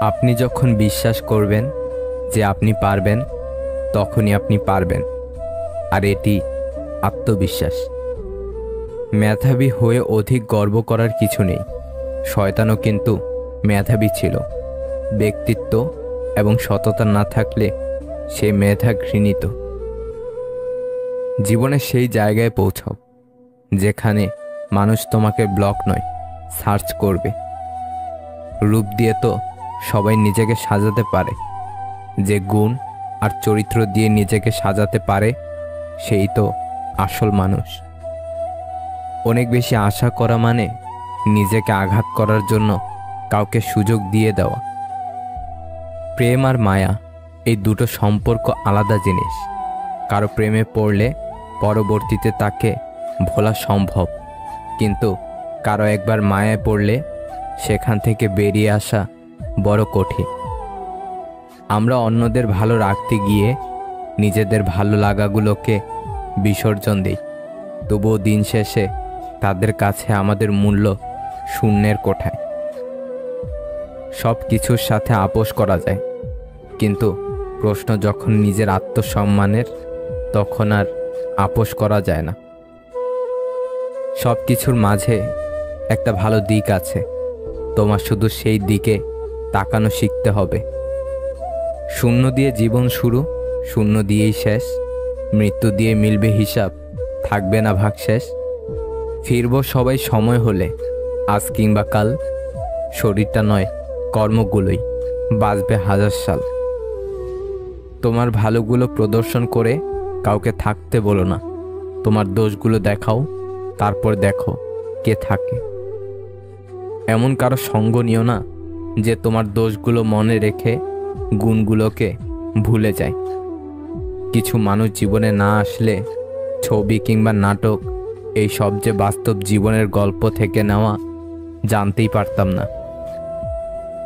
আপনি যখন বিশ্বাস করবেন যে আপনি পারবেন, তখনই আপনি পারবেন। আর এটি আত্মবিশ্বাস। মেধাবী হয়ে অধিক গর্ব করার কিছু নেই। শয়তানও কিন্তু মেধাবী ছিল। ব্যক্তিত্ব এবং সততা না থাকলে সে মেধা ঘৃণিত। জীবনে সেই জায়গায় পৌঁছাও যেখানে মানুষ তোমাকে ব্লক নয়, সার্চ করবে। রূপ দিয়ে তো সবাই নিজেকে সাজাতে পারে, যে গুণ আর চরিত্র দিয়ে নিজেকে সাজাতে পারে সেই তো আসল মানুষ। অনেক বেশি আশা করা মানে নিজেকে আঘাত করার জন্য কাউকে সুযোগ দিয়ে দেওয়া। প্রেম আর মায়া এই দুটো সম্পর্ক আলাদা জিনিস। কারো প্রেমে পড়লে পরবর্তীতে তাকে ভোলা সম্ভব, কিন্তু কারো একবার মায়ায় পড়লে সেখান থেকে বেরিয়ে আসা বড় কঠিন। আমরা অন্যদের ভালো রাখতে গিয়ে নিজেদের ভালো লাগাগুলোকে বিসর্জন দিই, তবুও দিন শেষে তাদের কাছে আমাদের মূল্য শূন্যের কোঠায়। সব কিছুর সাথে আপোষ করা যায়, কিন্তু প্রশ্ন যখন নিজের আত্মসম্মানের, তখন আর আপোষ করা যায় না। সব কিছুর মাঝে একটা ভালো দিক আছে, তোমার শুধু সেই দিকে তাকানো শিখতে হবে। শূন্য দিয়ে জীবন শুরু, শূন্য দিয়েই শেষ। মৃত্যু দিয়ে মিলবে হিসাব, থাকবে না ভাগশেষ। ফিরব সবাই সময় হলে, আজ কিংবা কাল। শরীরটা নয়, কর্মগুলোই বাঁচবে হাজার সাল। তোমার ভালোগুলো প্রদর্শন করে কাউকে থাকতে বলো না। তোমার দোষগুলো দেখাও, তারপর দেখো কে থাকে। এমন কারো সঙ্গ নিও না যে তোমার দোষগুলো মনে রেখে গুণগুলোকে ভুলে যায়। কিছু মানুষ জীবনে না আসলে ছবি কিংবা নাটক এই সব যে বাস্তব জীবনের গল্প থেকে নেওয়া জানতেই পারতাম না।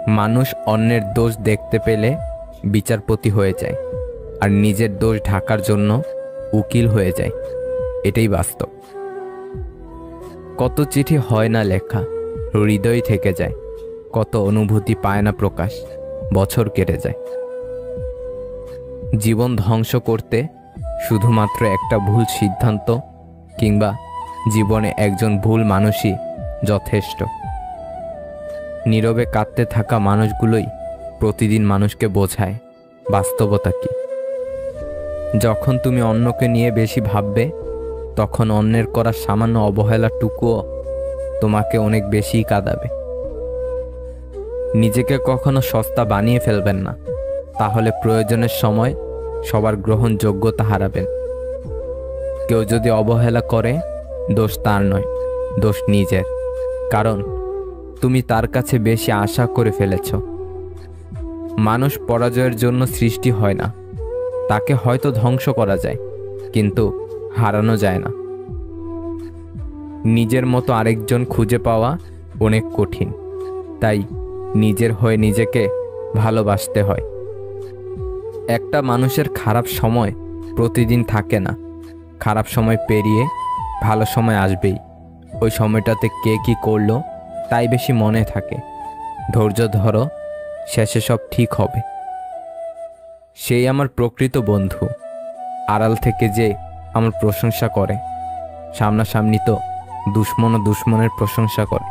মানুষ অন্যের দোষ দেখতে পেলে বিচারপতি হয়ে যায়, আর নিজের দোষ ঢাকার জন্য উকিল হয়ে যায়। এটাই বাস্তব। কত চিঠি হয় না লেখা, হৃদয় থেকে যায়। কত অনুভূতি পায় না প্রকাশ, বছর কেটে যায়। জীবন ধ্বংস করতে শুধুমাত্র একটা ভুল সিদ্ধান্ত কিংবা জীবনে একজন ভুল মানুষই যথেষ্ট। নীরবে কাঁদতে থাকা মানুষগুলোই প্রতিদিন মানুষকে বোঝায় বাস্তবতা কি। যখন তুমি অন্যকে নিয়ে বেশি ভাববে, তখন অন্যের করা সামান্য অবহেলাটুকুও তোমাকে অনেক বেশি কাঁদাবে। নিজেকে কখনো সস্তা বানিয়ে ফেলবেন না, তাহলে প্রয়োজনের সময় সবার গ্রহণযোগ্যতা হারাবেন। কেউ যদি অবহেলা করে, দোষ তার নয়, দোষ নিজের। কারণ তুমি তার কাছে বেশি আশা করে ফেলেছ। মানুষ পরাজয়ের জন্য সৃষ্টি হয় না। তাকে হয়তো ধ্বংস করা যায়, কিন্তু হারানো যায় না। নিজের মতো আরেকজন খুঁজে পাওয়া অনেক কঠিন, তাই নিজের হয়ে নিজেকে ভালোবাসতে হয়। একটা মানুষের খারাপ সময় প্রতিদিন থাকে না। খারাপ সময় পেরিয়ে ভালো সময় আসবেই। ওই সময়টাতে কে কি করলো তাই বেশি মনে থাকে। ধৈর্য ধরো, শেষে সব ঠিক হবে। সেই আমার প্রকৃত বন্ধু, আড়াল থেকে যে আমার প্রশংসা করে, সামনাসামনি তো দুশ্মনের প্রশংসা করে।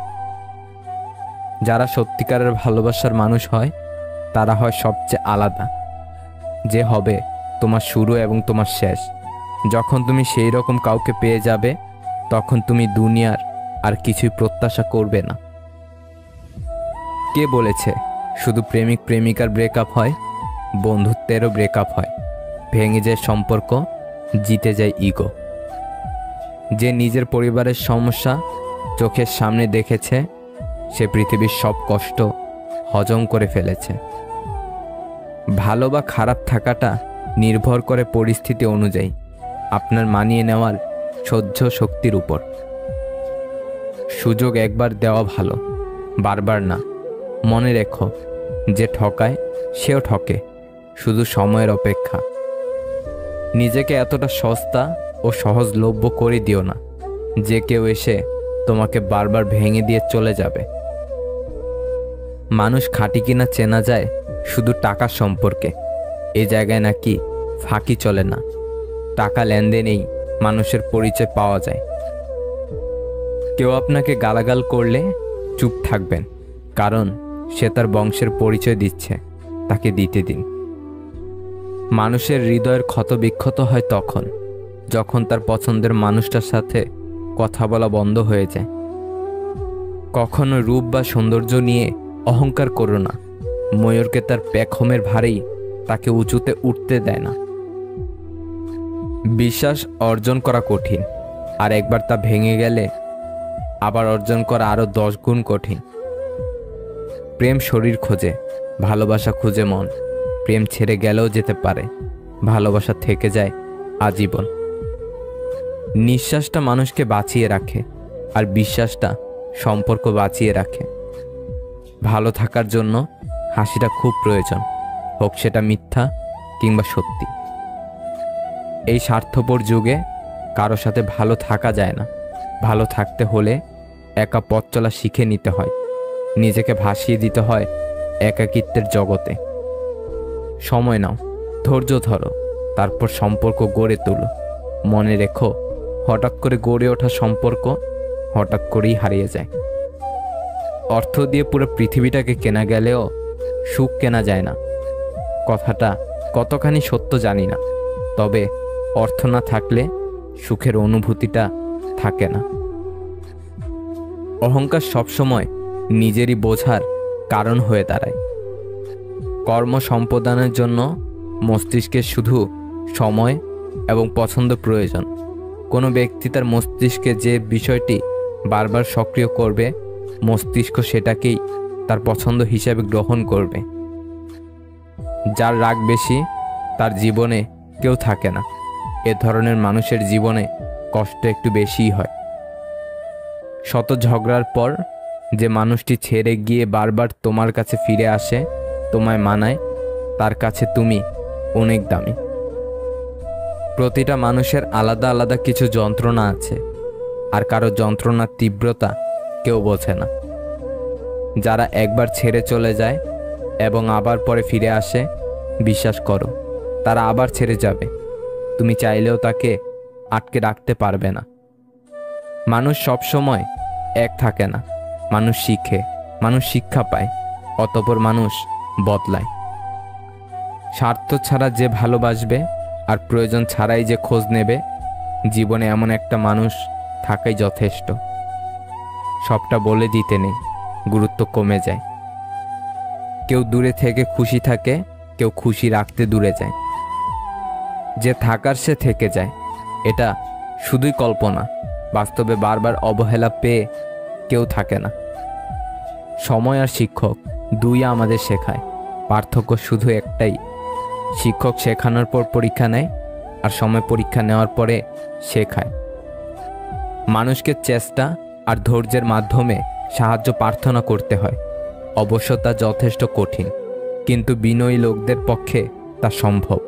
যারা সত্যিকারের ভালোবাসার মানুষ হয়, তারা হয় সবচেয়ে আলাদা। যে হবে তোমার শুরু এবং তোমার শেষ। যখন তুমি সেই রকম কাউকে পেয়ে যাবে, তখন তুমি দুনিয়ার আর কিছুই প্রত্যাশা করবে না। কে বলেছে শুধু প্রেমিক প্রেমিকার ব্রেকআপ হয়? বন্ধুত্বেরও ব্রেকআপ হয়। ভেঙে যায় সম্পর্ক, জিতে যায় ইগো। যে নিজের পরিবারের সমস্যা চোখের সামনে দেখেছে, সে পৃথিবীর সব কষ্ট হজম করে ফেলেছে। ভালো বা খারাপ থাকাটা নির্ভর করে পরিস্থিতি অনুযায়ী, আপনার মানিয়ে নেওয়ার সহ্য শক্তির উপর। সুযোগ একবার দেওয়া ভালো, বারবার না। মনে রেখো, যে ঠকায় সেও ঠকে, শুধু সময়ের অপেক্ষা। নিজেকে এতটা সস্তা ও সহজলভ্য করে দিও না যে কেউ এসে তোমাকে বারবার ভেঙে দিয়ে চলে যাবে। মানুষ খাঁটি কিনা চেনা যায় শুধু টাকার সম্পর্কে। এই জায়গায় নাকি ফাঁকি চলে না, টাকা লেনদেনেই মানুষের পরিচয় পাওয়া যায়। কেউ আপনাকে গালাগাল করলে চুপ থাকবেন, কারণ সে তার বংশের পরিচয় দিচ্ছে, তাকে দিতে দিন। মানুষের হৃদয়ের ক্ষত বিক্ষত হয় তখন যখন তার পছন্দের মানুষটার সাথে কথা বলা বন্ধ হয়ে যায়। কখনো রূপ বা সৌন্দর্য নিয়ে অহংকার করো না। ময়ূরকে তার পেখমের ভারেই তাকে উঁচুতে উঠতে দেয় না। বিশ্বাস অর্জন করা কঠিন, আর একবার তা ভেঙে গেলে আবার অর্জন করা আরো 10 গুণ কঠিন। প্রেম শরীর খোঁজে, ভালোবাসা খুঁজে মন। প্রেম ছেড়ে গেলেও যেতে পারে, ভালোবাসা থেকে যায় আজীবন। নিঃশ্বাসটা মানুষকে বাঁচিয়ে রাখে, আর বিশ্বাসটা সম্পর্ক বাঁচিয়ে রাখে। ভালো থাকার জন্য হাসিটা খুব প্রয়োজন, হোক সেটা মিথ্যা কিংবা সত্যি। এই স্বার্থপর যুগে কারো সাথে ভালো থাকা যায় না। ভালো থাকতে হলে একা পথ চলা শিখে নিতে হয়, নিজেকে ভাসিয়ে দিতে হয় একাকিত্বের জগতে। সময় নাও, ধৈর্য ধরো, তারপর সম্পর্ক গড়ে তোলো। মনে রেখো, হঠাৎ করে গড়ে ওঠা সম্পর্ক হঠাৎ করেই হারিয়ে যায়। অর্থ দিয়ে পুরো পৃথিবীটাকে কেনা গেলেও সুখ কেনা যায় না। কথাটা কতখানি সত্য জানি না, তবে অর্থ না থাকলে সুখের অনুভূতিটা থাকে না। অহংকার সবসময় নিজেরই বোঝার কারণ হয়ে দাঁড়ায়। কর্ম সম্পাদনের জন্য মস্তিষ্কের শুধু সময় এবং পছন্দ প্রয়োজন। কোনো ব্যক্তি তার মস্তিষ্কে যে বিষয়টি বারবার সক্রিয় করবে, মস্তিষ্ক সেটাকেই তার পছন্দ হিসেবে গ্রহণ করবে। যার রাগ বেশি তার জীবনে কেউ থাকে না। এ ধরনের মানুষের জীবনে কষ্ট একটু বেশিই হয়। শত ঝগড়ার পর যে মানুষটি ছেড়ে গিয়ে বারবার তোমার কাছে ফিরে আসে, তোমায় মানায়, তার কাছে তুমি অনেক দামি। প্রতিটা মানুষের আলাদা আলাদা কিছু যন্ত্রণা আছে, আর কারো যন্ত্রণার তীব্রতা কেউ বোঝে না। যারা একবার ছেড়ে চলে যায় এবং আবার পরে ফিরে আসে, বিশ্বাস করো তারা আবার ছেড়ে যাবে। তুমি চাইলেও তাকে আটকে রাখতে পারবে না। মানুষ সবসময় এক থাকে না। মানুষ শিখে, মানুষ শিক্ষা পায়, অতঃপর মানুষ বদলায়। স্বার্থ ছাড়া যে ভালোবাসবে আর প্রয়োজন ছাড়াই যে খোঁজ নেবে, জীবনে এমন একটা মানুষ থাকাই যথেষ্ট। সবটা বলে দিতে নেই, গুরুত্ব কমে যায়। কেউ দূরে থেকে খুশি থাকে, কেউ খুশি রাখতে দূরে যায়। যে থাকার সে থেকে যায়, এটা শুধুই কল্পনা। বাস্তবে বারবার অবহেলা পেয়ে কেউ থাকে না। সময় আর শিক্ষক দুই আমাদের শেখায়, পার্থক্য শুধু একটাই, শিক্ষক শেখানোর পর পরীক্ষা নেয়, আর সময় পরীক্ষা নেওয়ার পরে শেখায়। মানুষকে চেষ্টা আর ধৈর্যের মাধ্যমে সাহায্য প্রার্থনা করতে হয়। অবশ্য তা যথেষ্ট কঠিন, কিন্তু বিনয়ী লোকদের পক্ষে তা সম্ভব।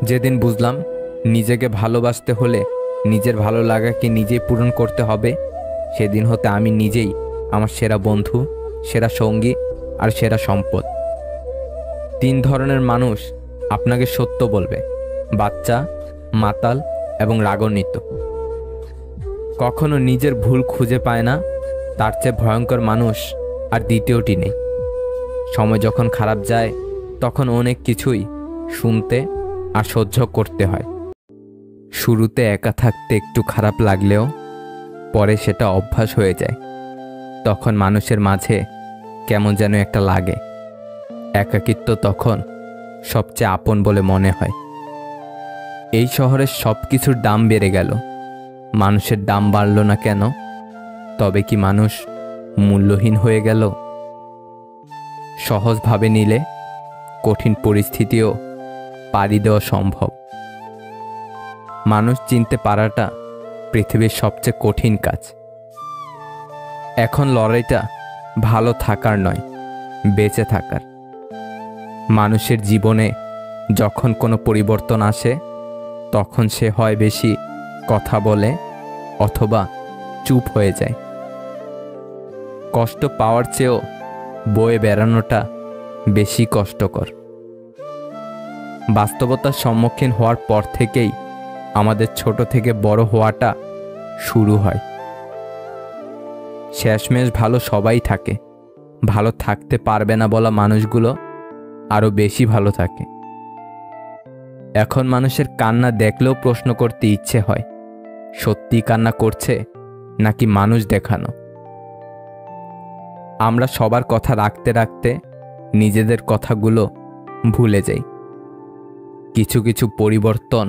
যেদিন বুঝলাম নিজেকে ভালোবাসতে হলে নিজের ভালো লাগাকে নিজেই পূরণ করতে হবে, সেদিন হতে আমি নিজেই আমার সেরা বন্ধু, সেরা সঙ্গী আর সেরা সম্পদ। 3 ধরনের মানুষ আপনাকে সত্য বলবে: বাচ্চা, মাতাল এবং রাগান্বিত। কখনো নিজের ভুল খুঁজে পায় না, তার চেয়ে ভয়ঙ্কর মানুষ আর দ্বিতীয়টি নেই। সময় যখন খারাপ যায়, তখন অনেক কিছুই শুনতে আর সহ্য করতে হয়। শুরুতে একা থাকতে একটু খারাপ লাগলেও পরে সেটা অভ্যাস হয়ে যায়। তখন মানুষের মাঝে কেমন যেন একটা লাগে। একাকিত্ব তখন সবচেয়ে আপন বলে মনে হয়। এই শহরের সব কিছুর দাম বেড়ে গেল, মানুষের দাম বাড়ল না কেন? তবে কি মানুষ মূল্যহীন হয়ে গেল? সহজভাবে নিলে কঠিন পরিস্থিতিও পাড়ি দেওয়া সম্ভব। মানুষ চিনতে পারাটা পৃথিবীর সবচেয়ে কঠিন কাজ। এখন লড়াইটা ভালো থাকার নয়, বেঁচে থাকার। মানুষের জীবনে যখন কোনো পরিবর্তন আসে, তখন সে হয় বেশি কথা বলে অথবা চুপ হয়ে যায়। কষ্ট পাওয়ার চেয়েও বয়ে বেড়ানোটা বেশি কষ্টকর। বাস্তবতার সম্মুখীন হওয়ার পর থেকেই আমাদের ছোট থেকে বড় হওয়াটা শুরু হয়। শেষমেশ ভালো সবাই থাকে, ভালো থাকতে পারবে না বলা মানুষগুলো আরো বেশি ভালো থাকে। এখন মানুষের কান্না দেখলেও প্রশ্ন করতে ইচ্ছে হয়, সত্যি কান্না করছে নাকি মানুষ দেখানো। আমরা সবার কথা রাখতে রাখতে নিজেদের কথাগুলো ভুলে যাই। কিছু কিছু পরিবর্তন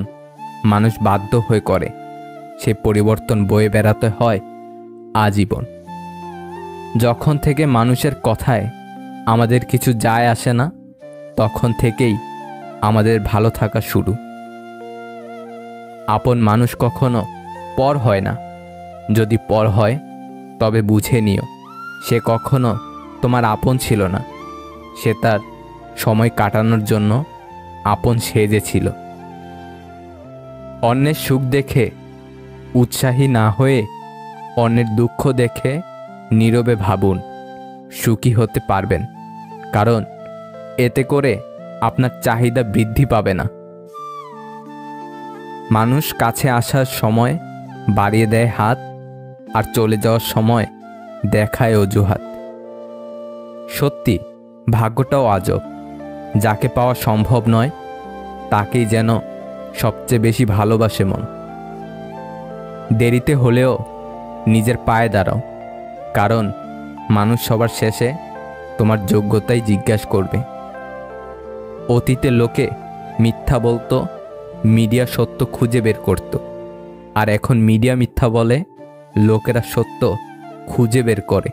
মানুষ বাধ্য হয়ে করে, সে পরিবর্তন বয়ে বেড়াতে হয় আজীবন। যখন থেকে মানুষের কথায় আমাদের কিছু যায় আসে না, তখন থেকেই আমাদের ভালো থাকা শুরু। আপন মানুষ কখনো পর হয় না, যদি পর হয় তবে বুঝে নিও সে কখনো তোমার আপন ছিল না, সে তার সময় কাটানোর জন্য আপন সেজেছিল। অন্যের সুখ দেখে উৎসাহী না হয়ে অন্যের দুঃখ দেখে নীরবে ভাবুন সুখী হতে পারবেন, কারণ এতে করে আপনার চাহিদা বৃদ্ধি পাবে না। মানুষ কাছে আসার সময় বাড়িয়ে দেয় হাত, আর চলে যাওয়ার সময় দেখায় অজুহাত। সত্যি ভাগ্যটাও আজব, যাকে পাওয়া সম্ভব নয় তাকেই যেন সবচেয়ে বেশি ভালোবাসে মন। দেরিতে হলেও নিজের পায়ে দাঁড়াও, কারণ মানুষ সবার শেষে তোমার যোগ্যতাই জিজ্ঞাসা করবে। অতীতে লোকে মিথ্যা বলতো, মিডিয়া সত্য খুঁজে বের করত, আর এখন মিডিয়া মিথ্যা বলে, লোকেরা সত্য খুঁজে বের করে।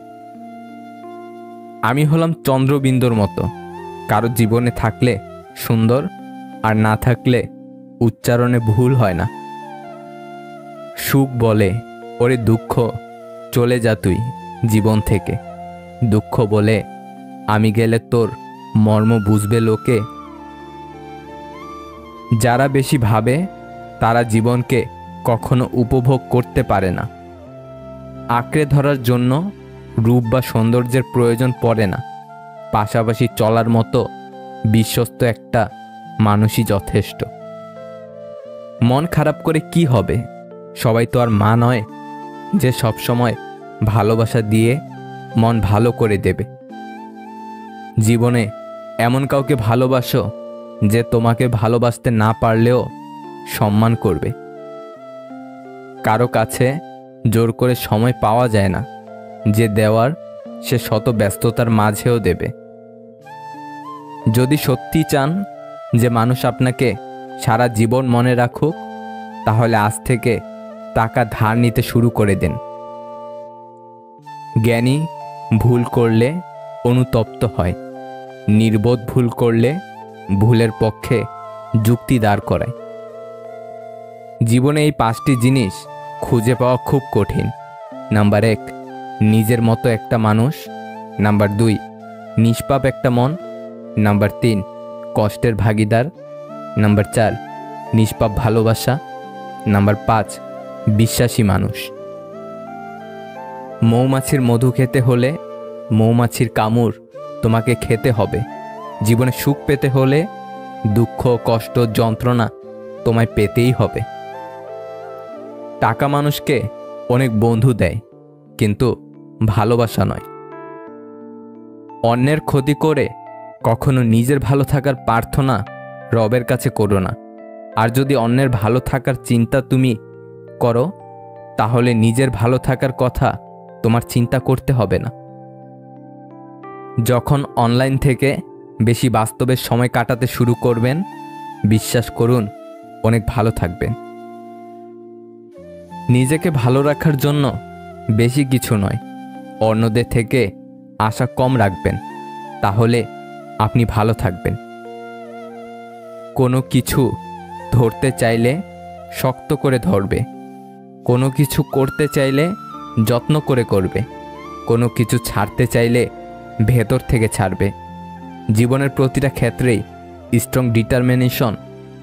আমি হলাম চন্দ্রবিন্দুর মতো, কারো জীবনে থাকলে সুন্দর, আর না থাকলে উচ্চারণে ভুল হয় না। সুখ বলে ওরে দুঃখ চলে যা তুই জীবন থেকে, দুঃখ বলে আমি গেলে তোর মর্ম বুঝবে লোকে। যারা বেশি ভাবে তারা জীবনকে কখনো উপভোগ করতে পারে না। আঁকড়ে ধরার জন্য রূপ বা সৌন্দর্যের প্রয়োজন পড়ে না, পাশাপাশি চলার মতো বিশ্বস্ত একটা মানুষই যথেষ্ট। মন খারাপ করে কি হবে, সবাই তো আর মা নয় যে সবসময় ভালোবাসা দিয়ে মন ভালো করে দেবে। জীবনে এমন কাউকে ভালোবাসো যে তোমাকে ভালোবাসতে না পারলেও সম্মান করবে। কারো কাছে জোর করে সময় পাওয়া যায় না, যে দেওয়ার সে শত ব্যস্ততার মাঝেও দেবে। যদি সত্যি চান যে মানুষ আপনাকে সারা জীবন মনে রাখুক, তাহলে আজ থেকে টাকা ধার নিতে শুরু করে দিন। জ্ঞানী ভুল করলে অনুতপ্ত হয়, নির্বোধ ভুল করলে ভুলের পক্ষে যুক্তি দাঁড় করায়। জীবনে এই 5টি জিনিস খুঁজে পাওয়া খুব কঠিন। নাম্বার 1, নিজের মতো একটা মানুষ। নাম্বার 2, নিষ্পাপ একটা মন। নাম্বার 3, কষ্টের ভাগিদার। নাম্বার 4, নিষ্পাপ ভালোবাসা। নাম্বার 5, বিশ্বাসী মানুষ। মৌমাছির মধু খেতে হলে মৌমাছির কামড় তোমাকে খেতে হবে। জীবনে সুখ পেতে হলে দুঃখ, কষ্ট, যন্ত্রণা তোমায় পেতেই হবে। টাকা মানুষকে অনেক বন্ধু দেয়, কিন্তু ভালোবাসা নয়। অন্যের ক্ষতি করে কখনো নিজের ভালো থাকার প্রার্থনা রবের কাছে করো না। আর যদি অন্যের ভালো থাকার চিন্তা তুমি করো, তাহলে নিজের ভালো থাকার কথা তোমার চিন্তা করতে হবে না। যখন অনলাইন থেকে বেশি বাস্তবের সময় কাটাতে শুরু করবেন, বিশ্বাস করুন অনেক ভালো থাকবেন। নিজেকে ভালো রাখার জন্য বেশি কিছু নয়, অন্যদের থেকে আশা কম রাখবেন, তাহলে আপনি ভালো থাকবেন। কোনো কিছু ধরতে চাইলে শক্ত করে ধরবে, কোনো কিছু করতে চাইলে যত্ন করে করবে, কোনো কিছু ছাড়তে চাইলে ভেতর থেকে ছাড়বে। জীবনের প্রতিটা ক্ষেত্রেই স্ট্রং ডিটারমিনেশন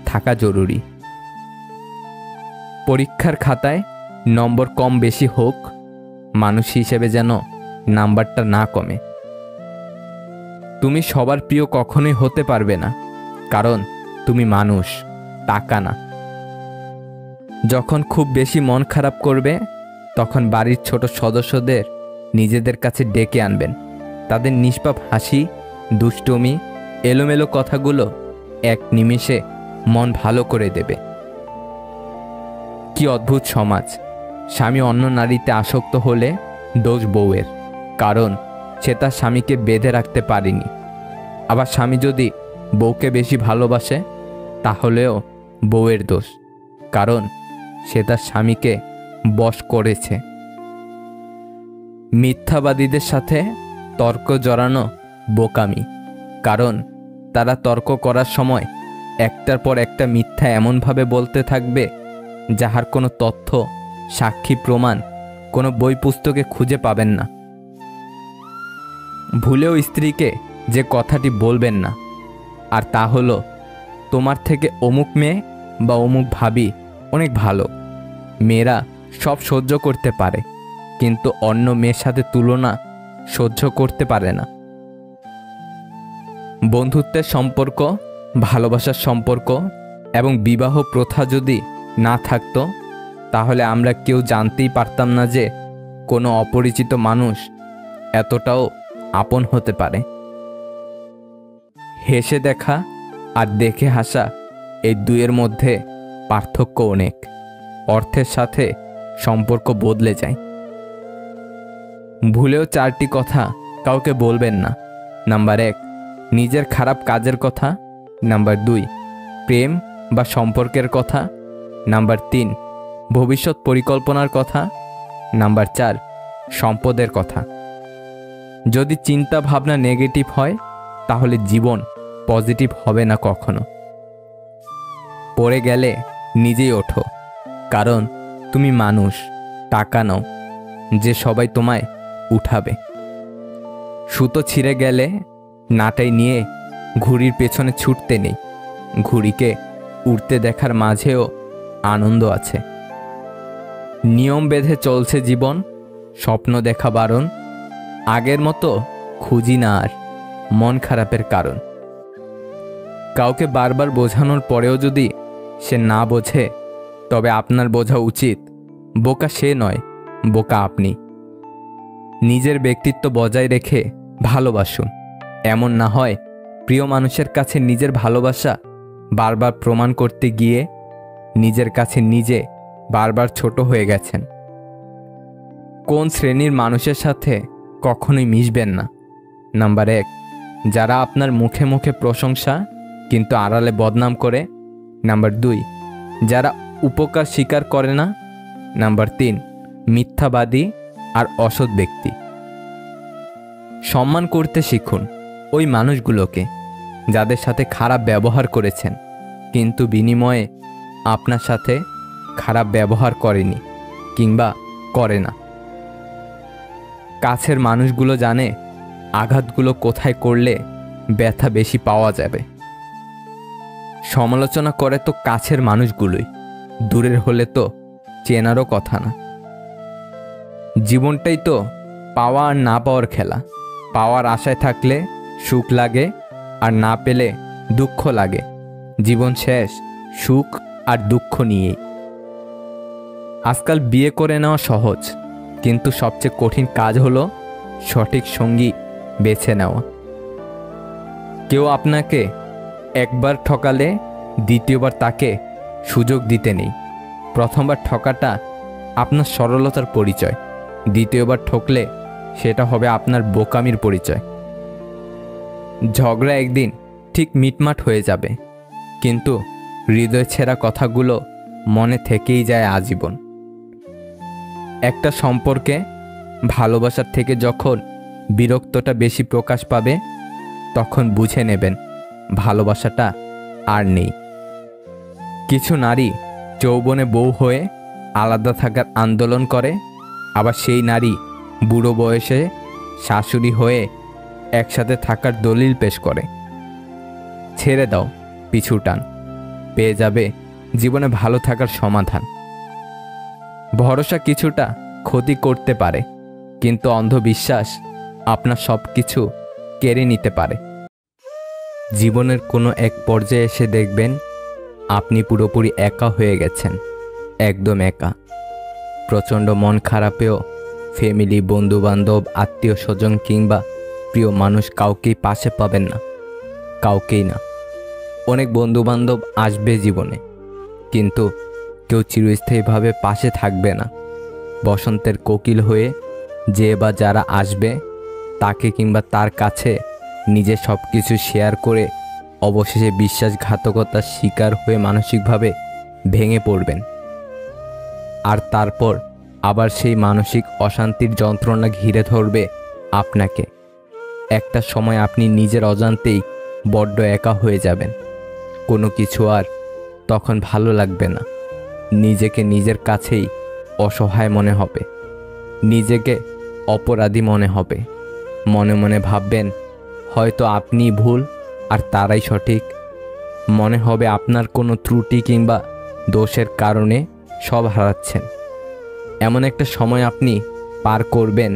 থাকা জরুরি। পরীক্ষার খাতায় নম্বর কম বেশি হোক, মানুষ হিসেবে যেন নাম্বারটা না কমে। তুমি সবার প্রিয় কখনোই হতে পারবে না, কারণ তুমি মানুষ, টাকা না। যখন খুব বেশি মন খারাপ করবে তখন বাড়ির ছোট সদস্যদের নিজেদের কাছে ডেকে আনবেন। তাদের নিষ্পাপ হাসি, দুষ্টুমি, এলোমেলো কথাগুলো এক নিমেষে মন ভালো করে দেবে। কি অদ্ভুত সমাজ! স্বামী অন্য নারীতে আসক্ত হলে দোষ বউয়ের, কারণ সে তার স্বামীকে বেঁধে রাখতে পারেনি। আবার স্বামী যদি বউকে বেশি ভালোবাসে তাহলেও বউয়ের দোষ, কারণ সে তার স্বামীকে বশ করেছে। মিথ্যাবাদীদের সাথে তর্ক জড়ানো বোকামি, কারণ তারা তর্ক করার সময় একটার পর একটা মিথ্যা এমনভাবে বলতে থাকবে যাহার কোনো তথ্য, সাক্ষী, প্রমাণ কোনো বই পুস্তকে খুঁজে পাবেন না। ভুলেও স্ত্রীকে যে কথাটি বলবেন না, আর তা হলো, তোমার থেকে অমুক মেয়ে বা অমুক ভাবি অনেক ভালো। মেয়েরা সব সহ্য করতে পারে, কিন্তু অন্য মেয়ের সাথে তুলনা সহ্য করতে পারে না। বন্ধুত্বের সম্পর্ক, ভালোবাসার সম্পর্ক এবং বিবাহ প্রথা যদি না থাকতো তাহলে আমরা কেউ জানতেই পারতাম না যে কোনো অপরিচিত মানুষ এতটাও আপন হতে পারে। হেসে দেখা আর দেখে হাসা, এই দুইয়ের মধ্যে পার্থক্য অনেক। অর্থের সাথে সম্পর্ক বদলে যায়। ভুলেও 4টি কথা কাউকে বলবেন না। নাম্বার 1, নিজের খারাপ কাজের কথা। নাম্বার 2, প্রেম বা সম্পর্কের কথা। নাম্বার 3, ভবিষ্যৎ পরিকল্পনার কথা। নাম্বার 4, সম্পদের কথা। যদি চিন্তা ভাবনা নেগেটিভ হয় তাহলে জীবন পজিটিভ হবে না কখনো। পড়ে গেলে নিজেই ওঠো, কারণ তুমি মানুষ, টাকা নও যে সবাই তোমায় উঠাবে। সুতো ছিঁড়ে গেলে নাটাই নিয়ে ঘুড়ির পেছনে ছুটতে নেই, ঘুড়িকে উড়তে দেখার মাঝেও আনন্দ আছে। নিয়ম বেঁধে চলছে জীবন, স্বপ্ন দেখা বারণ। আগের মতো খুঁজি না আর মন খারাপের কারণ। কাউকে বারবার বোঝানোর পরেও যদি সে না বোঝে তবে আপনার বোঝা উচিত বোকা সে নয়, বোকা আপনি। নিজের ব্যক্তিত্ব বজায় রেখে ভালোবাসুন। এমন না হয় প্রিয় মানুষের কাছে নিজের ভালোবাসা বারবার প্রমাণ করতে গিয়ে নিজের কাছে নিজে বারবার ছোট হয়ে গেছেন। কোন শ্রেণীর মানুষের সাথে কখনোই মিশবেন না? নাম্বার 1, যারা আপনার মুখে মুখে প্রশংসা কিন্তু আড়ালে বদনাম করে। নাম্বার 2, যারা উপকার স্বীকার করে না। নাম্বার 3, মিথ্যাবাদী আর অসৎ ব্যক্তি। সম্মান করতে শিখুন ওই মানুষগুলোকে যাদের সাথে খারাপ ব্যবহার করেছেন, কিন্তু বিনিময়ে আপনার সাথে খারাপ ব্যবহার করেনি কিংবা করে না। কাছের মানুষগুলো জানে আঘাতগুলো কোথায় করলে ব্যথা বেশি পাওয়া যাবে। সমালোচনা করে তো কাছের মানুষগুলোই, দূরের হলে তো চেনারও কথা না। জীবনটাই তো পাওয়া আর না পাওয়ার খেলা। পাওয়ার আশায় থাকলে সুখ লাগে, আর না পেলে দুঃখ লাগে। জীবন শেষ সুখ আর দুঃখ নিয়েই। আজকাল বিয়ে করে নেওয়া সহজ, কিন্তু সবচেয়ে কঠিন কাজ হলো সঠিক সঙ্গী বেছে নেওয়া। কেউ আপনাকে একবার ঠকালে দ্বিতীয়বার তাকে সুযোগ দিতে নেই। প্রথমবার ঠকাটা আপনার সরলতার পরিচয়, দ্বিতীয়বার ঠকলে সেটা হবে আপনার বোকামির পরিচয়। ঝগড়া একদিন ঠিক মিটমাট হয়ে যাবে, কিন্তু হৃদয় ছেঁড়া কথাগুলো মনে থেকেই যায় আজীবন। একটা সম্পর্কে ভালোবাসার থেকে যখন বিরক্তটা বেশি প্রকাশ পাবে তখন বুঝে নেবেন ভালোবাসাটা আর নেই। কিছু নারী যৌবনে বউ হয়ে আলাদা থাকার আন্দোলন করে, আবার সেই নারী বুড়ো বয়সে শাশুড়ি হয়ে একসাথে থাকার দলিল পেশ করে। ছেড়ে দাও পিছু টান, পেয়ে যাবে জীবনে ভালো থাকার সমাধান। ভরসা কিছুটা ক্ষতি করতে পারে, কিন্তু অন্ধবিশ্বাস আপনার সব কিছু কেড়ে নিতে পারে। জীবনের কোনো এক পর্যায়ে এসে দেখবেন আপনি পুরোপুরি একা হয়ে গেছেন, একদম একা। প্রচণ্ড মন খারাপেও ফ্যামিলি, বন্ধুবান্ধব, আত্মীয় স্বজন কিংবা প্রিয় মানুষ কাউকেই পাশে পাবেন না, কাউকেই না। অনেক বন্ধুবান্ধব আসবে জীবনে, কিন্তু কেউ চিরস্থায়ীভাবে পাশে থাকবে না। বসন্তের কোকিল হয়ে যে বা যারা আসবে তাকে কিংবা তার কাছে নিজে সব কিছু শেয়ার করে অবশেষে বিশ্বাসঘাতকতার শিকার হয়ে মানসিকভাবে ভেঙে পড়বেন। আর তারপর আবার সেই মানসিক অশান্তির যন্ত্রণা ঘিরে ধরবে আপনাকে। একটা সময় আপনি নিজের অজান্তেই বড্ড একা হয়ে যাবেন। কোনো কিছু আর তখন ভালো লাগবে না। নিজেকে নিজের কাছেই অসহায় মনে হবে, নিজেকে অপরাধী মনে হবে। মনে মনে ভাববেন হয়তো আপনিই ভুল আর তারাই সঠিক। মনে হবে আপনার কোনো ত্রুটি কিংবা দোষের কারণে সব হারাচ্ছেন। এমন একটা সময় আপনি পার করবেন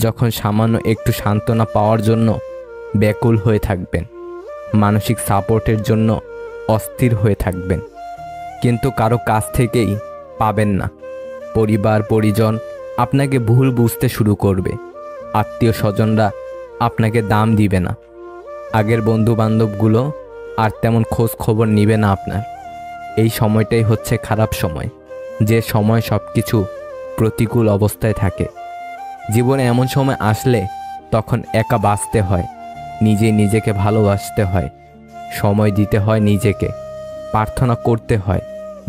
যখন সামান্য একটু সান্ত্বনা পাওয়ার জন্য ব্যাকুল হয়ে থাকবেন, মানসিক সাপোর্টের জন্য অস্থির হয়ে থাকবেন, কিন্তু কারো কাছ থেকেই পাবেন না। পরিবার পরিজন আপনাকে ভুল বুঝতে শুরু করবে, আত্মীয় স্বজনরা আপনাকে দাম দিবে না, আগের বন্ধু বান্ধবগুলো আর তেমন খোঁজ খবর নিবে না আপনার। এই সময়টাই হচ্ছে খারাপ সময়, যে সময় সব কিছু প্রতিকূল অবস্থায় থাকে। জীবনে এমন সময় আসলে তখন একা বাঁচতে হয়, নিজেকে ভালোবাসতে হয়, সময় দিতে হয় নিজেকে, প্রার্থনা করতে হয়,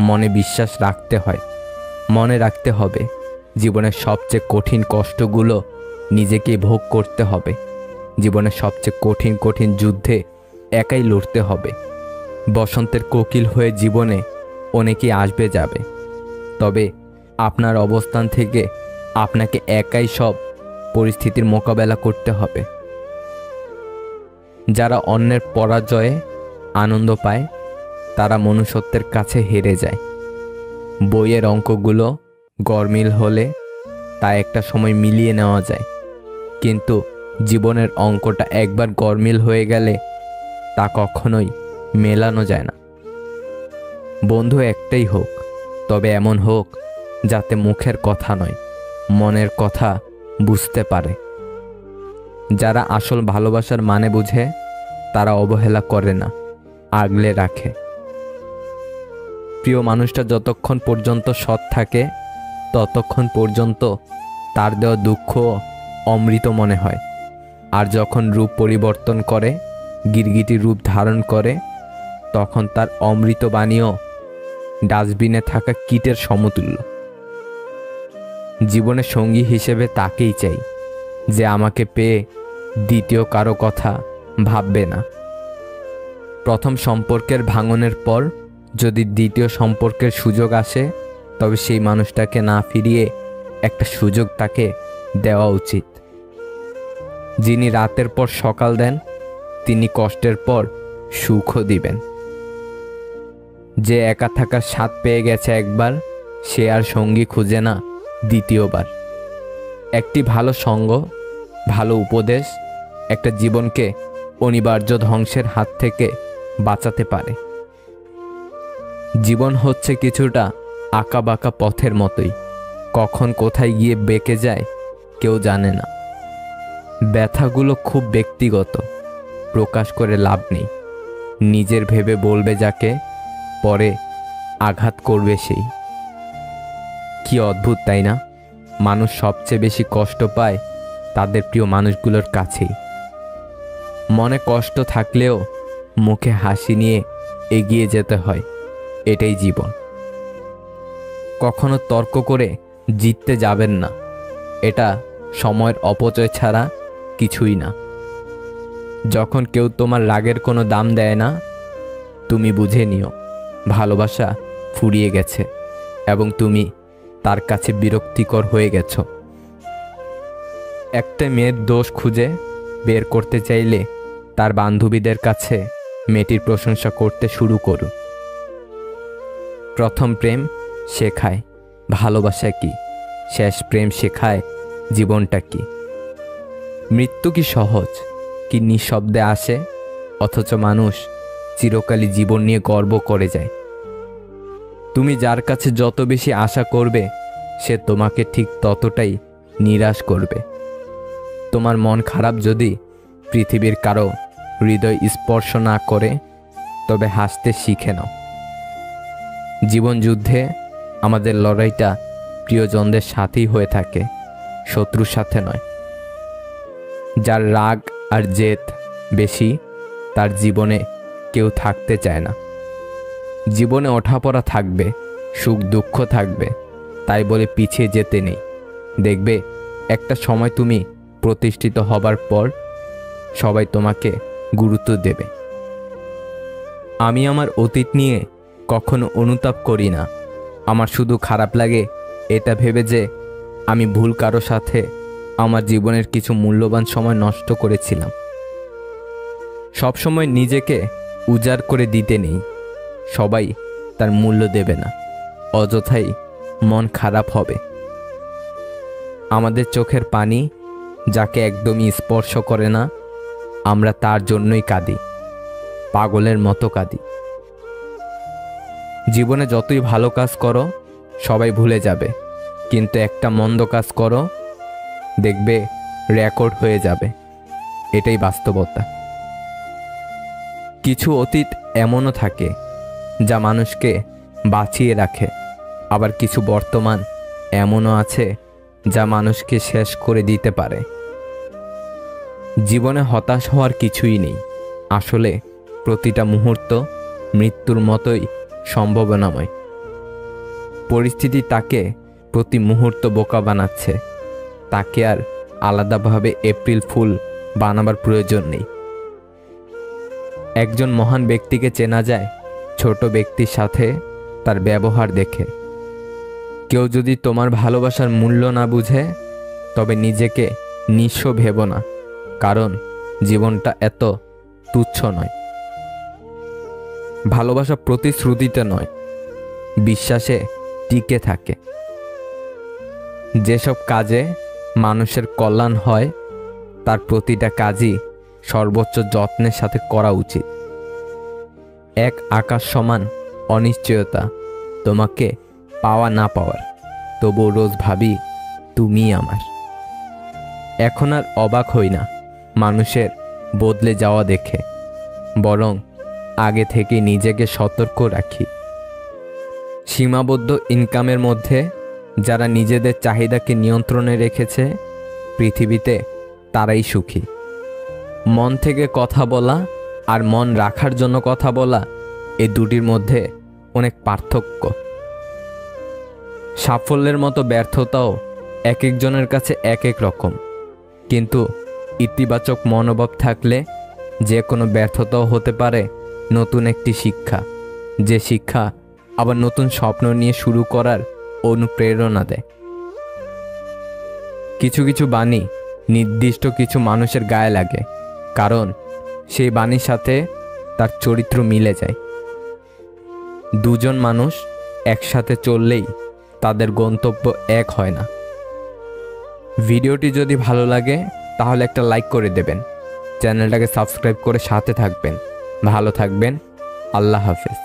মনে বিশ্বাস রাখতে হয়। মনে রাখতে হবে জীবনের সবচেয়ে কঠিন কষ্টগুলো নিজেকেই ভোগ করতে হবে। জীবনের সবচেয়ে কঠিন কঠিন যুদ্ধে একাই লড়তে হবে। বসন্তের কোকিল হয়ে জীবনে অনেকেই আসবে যাবে, তবে আপনার অবস্থান থেকে আপনাকে একাই সব পরিস্থিতির মোকাবেলা করতে হবে। যারা অন্যের পরাজয়ে আনন্দ পায় তারা মনুষ্যত্বের কাছে হেরে যায়। বইয়ের অঙ্কগুলো গরমিল হলে তা একটা সময় মিলিয়ে নেওয়া যায়, কিন্তু জীবনের অঙ্কটা একবার গরমিল হয়ে গেলে তা কখনোই মেলানো যায় না। বন্ধু একটাই হোক, তবে এমন হোক যাতে মুখের কথা নয়, মনের কথা বুঝতে পারে। যারা আসল ভালোবাসার মানে বুঝে তারা অবহেলা করে না, আগলে রাখে। প্রিয় মানুষটা যতক্ষণ পর্যন্ত সৎ থাকে ততক্ষণ পর্যন্ত তার দেওয়া দুঃখ অমৃত মনে হয়, আর যখন রূপ পরিবর্তন করে, গিরগিটি রূপ ধারণ করে, তখন তার অমৃত বাণীও ডাস্টবিনে থাকা কীটের সমতুল্য। জীবনের সঙ্গী হিসেবে তাকেই চাই যে আমাকে পেয়ে দ্বিতীয় কারো কথা ভাববে না। প্রথম সম্পর্কের ভাঙনের পর যদি দ্বিতীয় সম্পর্কের সুযোগ আসে, তবে সেই মানুষটাকে না ফিরিয়ে একটা সুযোগ তাকে দেওয়া উচিত। যিনি রাতের পর সকাল দেন তিনি কষ্টের পর সুখও দিবেন। যে একা থাকার স্বাদ পেয়ে গেছে একবার, সে আর সঙ্গী খুঁজে না দ্বিতীয়বার। একটি ভালো সঙ্গ, ভালো উপদেশ একটা জীবনকে অনিবার্য ধ্বংসের হাত থেকে বাঁচাতে পারে। জীবন হচ্ছে কিছুটা আঁকাবাঁকা পথের মতোই, কখন কোথায় গিয়ে বেঁকে যায় কেউ জানে না। ব্যথাগুলো খুব ব্যক্তিগত, প্রকাশ করে লাভ নেই। নিজের ভেবে বলবে যাকে, পরে আঘাত করবে সেই। কি অদ্ভুত তাই না? মানুষ সবচেয়ে বেশি কষ্ট পায় তাদের প্রিয় মানুষগুলোর কাছেই। মনে কষ্ট থাকলেও মুখে হাসি নিয়ে এগিয়ে যেতে হয়, এটাই জীবন। কখনো তর্ক করে জিততে যাবেন না, এটা সময়ের অপচয় ছাড়া কিছুই না। যখন কেউ তোমার রাগের কোনো দাম দেয় না, তুমি বুঝে নিও ভালোবাসা ফুরিয়ে গেছে এবং তুমি তার কাছে বিরক্তিকর হয়ে গেছ। একটা মেয়ের দোষ খুঁজে বের করতে চাইলে তার বান্ধবীদের কাছে মেয়েটির প্রশংসা করতে শুরু করুন। প্রথম প্রেম শেখায় ভালোবাসা কি, শেষ প্রেম শেখায় জীবনটা কি। মৃত্যু কি সহজ, কি নিঃশব্দে আসে, অথচ মানুষ চিরকালই জীবন নিয়ে গর্ব করে যায়। তুমি যার কাছে যত বেশি আশা করবে, সে তোমাকে ঠিক ততটাই নিরাশ করবে। তোমার মন খারাপ যদি পৃথিবীর কারো হৃদয় স্পর্শ না করে, তবে হাসতে শিখে নাও। জীবন যুদ্ধে আমাদের লড়াইটা প্রিয়জনদের সাথেই হয়ে থাকে, শত্রুর সাথে নয়। যার রাগ আর জেদ বেশি, তার জীবনে কেউ থাকতে চায় না। জীবনে ওঠাপড়া থাকবে, সুখ দুঃখ থাকবে, তাই বলে পিছিয়ে যেতে নেই। দেখবে একটা সময় তুমি প্রতিষ্ঠিত হবার পর সবাই তোমাকে গুরুত্ব দেবে। আমি আমার অতীত নিয়ে কখনো অনুতাপ করি না। আমার শুধু খারাপ লাগে এটা ভেবে যে আমি ভুল কারো সাথে আমার জীবনের কিছু মূল্যবান সময় নষ্ট করেছিলাম। সবসময় নিজেকে উজাড় করে দিতে নেই, সবাই তার মূল্য দেবে না, অযথাই মন খারাপ হবে। আমাদের চোখের পানি যাকে একদমই স্পর্শ করে না, আমরা তার জন্যই কাঁদি, পাগলের মতো কাঁদি। জীবনে যতই ভালো কাজ করো সবাই ভুলে যাবে, কিন্তু একটা মন্দ কাজ করো, দেখবে রেকর্ড হয়ে যাবে। এটাই বাস্তবতা। কিছু অতীত এমনও থাকে যা মানুষকে বাঁচিয়ে রাখে, আবার কিছু বর্তমান এমনও আছে যা মানুষকে শেষ করে দিতে পারে। জীবনে হতাশ হওয়ার কিছুই নেই। আসলে প্রতিটা মুহূর্ত মৃত্যুর মতোই সম্ভাবনাময়। পরিস্থিতি তাকে প্রতি মুহূর্ত বোকা বানাচ্ছে, তাকে আর আলাদাভাবে এপ্রিল ফুল বানাবার প্রয়োজন নেই। একজন মহান ব্যক্তিকে চেনা যায় ছোট ব্যক্তির সাথে তার ব্যবহার দেখে। কেউ যদি তোমার ভালোবাসার মূল্য না বুঝে, তবে নিজেকে নিঃস্ব ভেবো না, কারণ জীবনটা এত তুচ্ছ নয়। ভালোবাসা প্রতিশ্রুতিতে নয়, বিশ্বাসে টিকে থাকে। যেসব কাজে মানুষের কল্যাণ হয়, তার প্রতিটা কাজই সর্বোচ্চ যত্নের সাথে করা উচিত। এক আকাশ সমান অনিশ্চয়তা তোমাকে পাওয়া না পাওয়ার, তবুও রোজ ভাবি তুমি আমার। এখন আর অবাক হই না মানুষের বদলে যাওয়া দেখে, বরং আগে থেকে নিজেকে সতর্ক রাখি। সীমাবদ্ধ ইনকামের মধ্যে যারা নিজেদের চাহিদাকে নিয়ন্ত্রণে রেখেছে, পৃথিবীতে তারাই সুখী। মন থেকে কথা বলা আর মন রাখার জন্য কথা বলা, এই দুটির মধ্যে অনেক পার্থক্য। সাফল্যের মতো ব্যর্থতাও এক একজনের কাছে এক এক রকম, কিন্তু ইতিবাচক মনোভাব থাকলে যে কোনো ব্যর্থতাও হতে পারে নতুন একটি শিক্ষা, যে শিক্ষা আবার নতুন স্বপ্ন নিয়ে শুরু করার অনুপ্রেরণা দেয়। কিছু কিছু বাণী নির্দিষ্ট কিছু মানুষের গায়ে লাগে, কারণ সেই বাণীর সাথে তার চরিত্র মিলে যায়। দুজন মানুষ একসাথে চললেই তাদের গন্তব্য এক হয় না। ভিডিওটি যদি ভালো লাগে তাহলে একটা লাইক করে দেবেন, চ্যানেলটাকে সাবস্ক্রাইব করে সাথে থাকবেন। ভালো থাকবেন। আল্লাহ হাফেজ।